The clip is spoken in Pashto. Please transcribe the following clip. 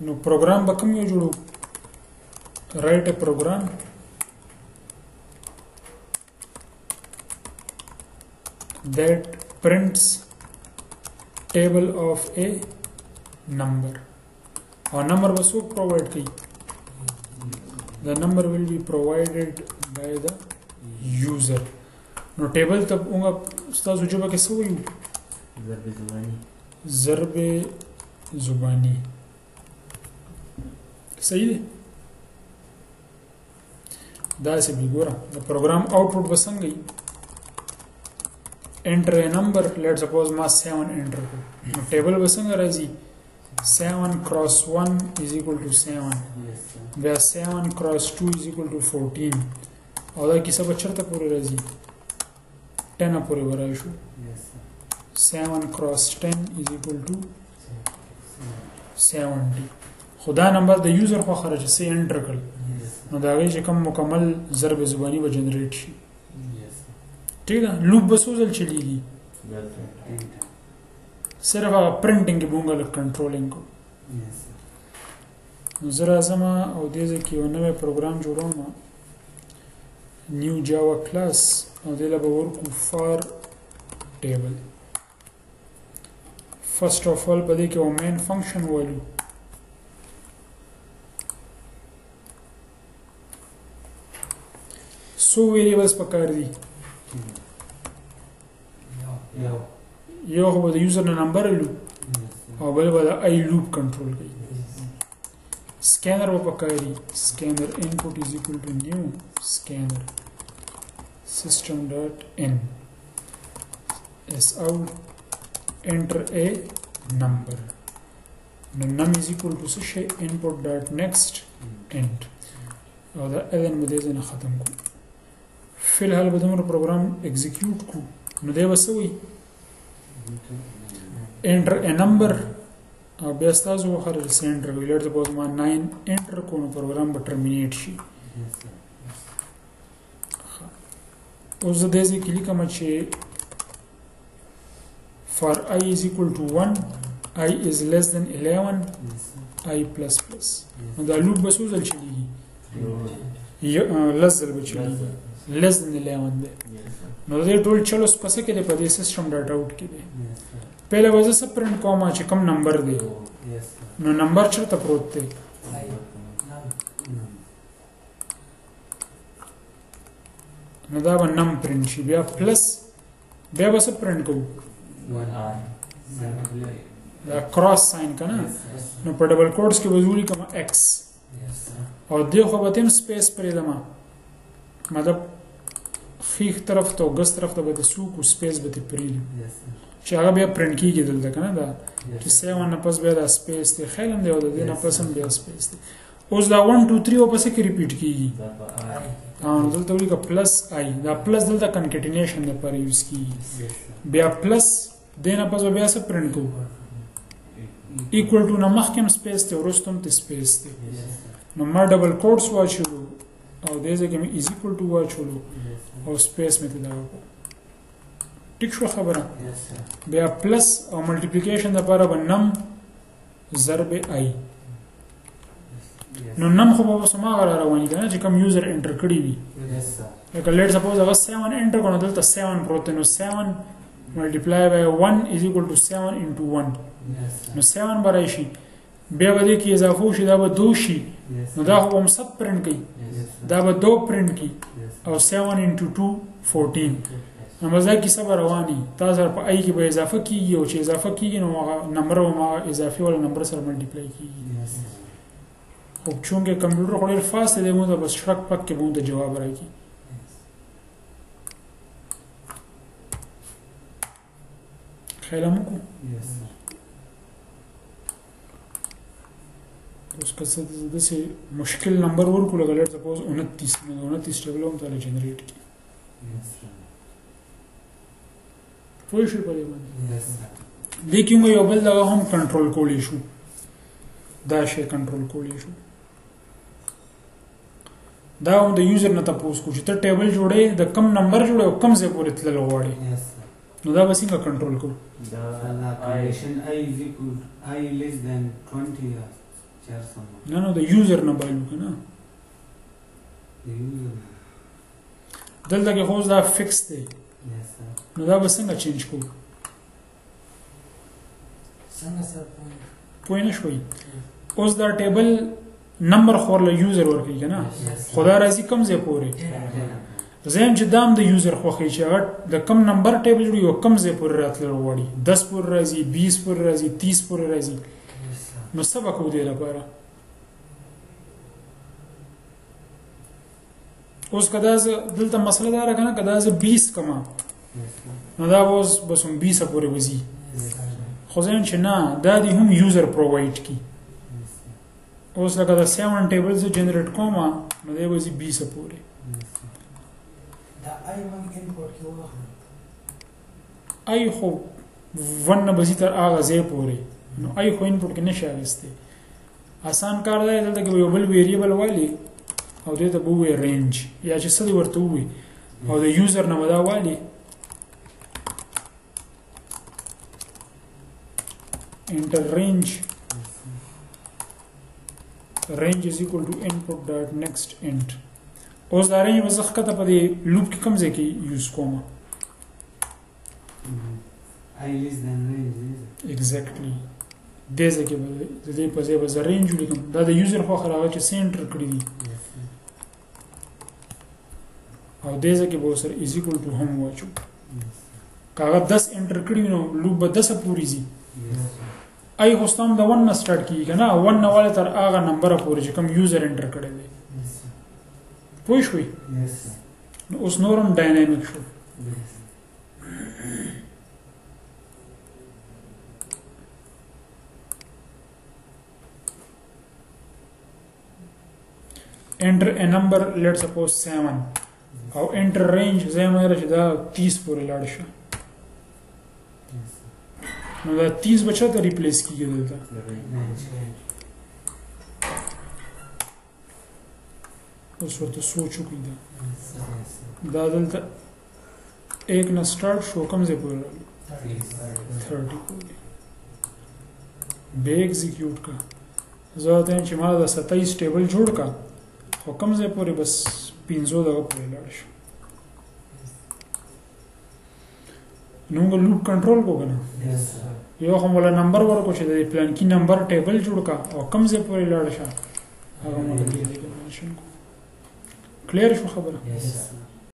نو پروګرام به کوم یو جوړو write a program that prints table of a number. Our number was so provided. The number will be provided by the user. No table tab unga ustaz ujuba ke so yu ضرب زبانی صحیح ده دا سے بھی گورا the program output بسنگی enter a number, let's suppose ما 7 enter کو table بسنگ رازی 7 cross 1 is equal to 7 where 7 cross 2 is equal to 14 اور دا کی سب چرتا پورے رازی 10 پورے برائی شو 7 cross 10 is equal to 70 خدا نمبر د یوزر خو خرج سي انټر کړ نو دا غي چې کوم مکمل ضرب زبانی به جنریټ شي ٹھیک ده لوپ بسوزل چلیږي صرف پرنټینګ بونګل کنټرولینګ کو نو زرا زما او دې ځکه یو نوې پروګرام جوړوم نیو جاوا کلاس او دې له ورکو فار ټیبل first of all په دې کې او main function وایو سو variables پکار دي یو هو د یوزر نمبر لوپ او بل د ای لوپ کنټرول کوي scanner و پکاري scanner input is equal to new scanner system.in is out enter a number num is equal to say input dot next int او دا اذن مدې نه ختم کو فی الحال به دومره پروګرام ایگزیکیوټ کو نو دی وسوي enter a number او بیا تاسو خرج سنټر ویلر د پوز ما 9 انټر کو نو پروګرام به ټرمینیټ شي اوس د دې کې لیکم چې for I is equal to 1 I is less than 11 I plus plus نو دا لوپ بسوزل چلیږي لس ضرب چلیږي less than 11 دی نو دې ټول چلو پس کې د پدې سیستم ډاټا آوټ کې دی پہله وځه سب پرنٹ کوم چې کم نمبر دی نو نمبر چرته پروت دی نو دا به نم پرنٹ شي بیا پلس بیا به سب پرنٹ کوو دا کراس ساين کنه نو په ډبل کوټس کې وزولي کوم x او دغه به تم سپیس پرې دما مطلب خیخ طرف ته ګس طرف ته به سوق او سپیس به پرې چې هغه بیا پرنٹ کیږي دلته کنه دا چې 7 نه پس بیا دا سپیس ته خیلم دی او د نه پس هم بیا سپیس دی اوس دا 1 2 3 او پس کې ریپیټ کیږي دلته ولیکه پلس آی دا پلس دلته کنکټینیشن لپاره یوز کیږي بیا پلس دینه پس بیا څه پرنٹ کوو equal to نمخ کم سپیس ته ورستم ته سپیس ته نو ما ډبل کوټس واچلو او دې ځکه مې is equal to واچلو او سپیس مې ته دا وکړو ټیک شو خبره بیا پلس او ملټیپلیکیشن لپاره به نم ضرب آی نو نم خو په سما غره رواني کنه چې کوم یوزر انټر کړی وي لکه لیټ سپوز هغه 7 انټر کړو دلته 7 پروت نو 7 multiply by 1 is equal to 7 into 1 نو 7 برای شي بیا به دې کې اضافه شي دا به 2 شي نو دا هم سب پرنٹ کوي دا به 2 پرنٹ کوي او 7 into 2 14 نو مزه کې سبا رواني تاسو په آی کې به اضافه کیږي او چې اضافه کیږي نو نمبر او ما اضافي ول نمبر سره ملټیپلای کیږي او چونګه کمپیوټر خو ډیر فاست دی موږ بس شک پک کې موږ جواب راکې خیالم کو اوس که څه داسې مشکل نمبر ورکړو لکه لیټ سپوز 29 نو 29 ټیبل هم تعالی جنریټ کړي پوه شئ په دې باندې دې کې موږ یو بل دغه هم کنټرول کولی شو دا شی کنټرول کولی شو دا هم د یوزر نه تاسو کو چې ته ټیبل جوړې د کم نمبر جوړې او کم ځای پورې تلل غواړي نو دا به څنګه کنټرول کوو دا اپلیکیشن I less than 20 چې نه نو د یوزر نه بایلو کنه دلته کې خو دا فکس دی نو دا به څنګه چینج کوو څنګه سر پوه نه شوي اوس دا ټیبل نمبر خو له یوزر ورکوي کنه خدا راځي کم ځای پورې زم چې دام د یوزر خوخی چې هغه د کم نمبر ټیبل جوړي او کم ځای پورې راتلل وړي 10 پورې راځي 20 پورې راځي 30 پورې راځي نو سبق و دی لپاره اوس کدا دلته مسله دا راکنه کدا ز 20 کما نو دا اوس بس هم 20 پورې وځي خو ځین چې نه دا دی هم یوزر پرووایډ کی اوس لکه دا 7 ټیبلز جنریټ کوم نو دی وځي 20 پورې دا آی من انپورټ کې وخت آی خو ون بزی تر هغه ځای پورې نو آی خو انپورټ کې نشه راستي آسان کار دی دلته کې یو بل ویریبل والی او دې ته بوې رینج یا چې څه ورته وي او د یوزر نه ودا والی enter range is equal to input dot next int اوس دا رینج وزخ کته په دې لوپ کې کوم ځای کې یوز کوم I less than range exactly دې ځای کې د دې په ځای به رینج ولیکم دا د یوزر خو خراغه چې سنټر کړی دي او دې ځای کې به سره is equal to هم واچو کاغه 10 انټر کړی نو لوپ به 10 پوری زی ای خو ستام د 1 نه سٹارټ کیږي کنه 1 نه والا تر هغه نمبر پورې چې کوم یوزر انټر کړی دی پوه شوي نو اوس نورم ډاینامیک شو enter a number let's suppose 7 او enter range زي ما راځي دا 30 پورې لاړ شي نو دا 30 بچا ته ریپلیس کیږي دلته اوس ورته سوچو کې دا دلته 1 نه سٹارټ شو کوم ځای پورې 30 پورې به ایگزیکیوټ کا زه ته چې ما دا 27 ټیبل جوړ کا خو کوم ځای پورې بس 500 دغه پورې لاړ شو نو موږ لوپ کنټرول کو کنه یو هم ولا نمبر ورکو چې د پلان کې نمبر ټیبل جوړ کا او کوم ځای پورې لاړ شه هغه موږ دې کلیئر شو خبره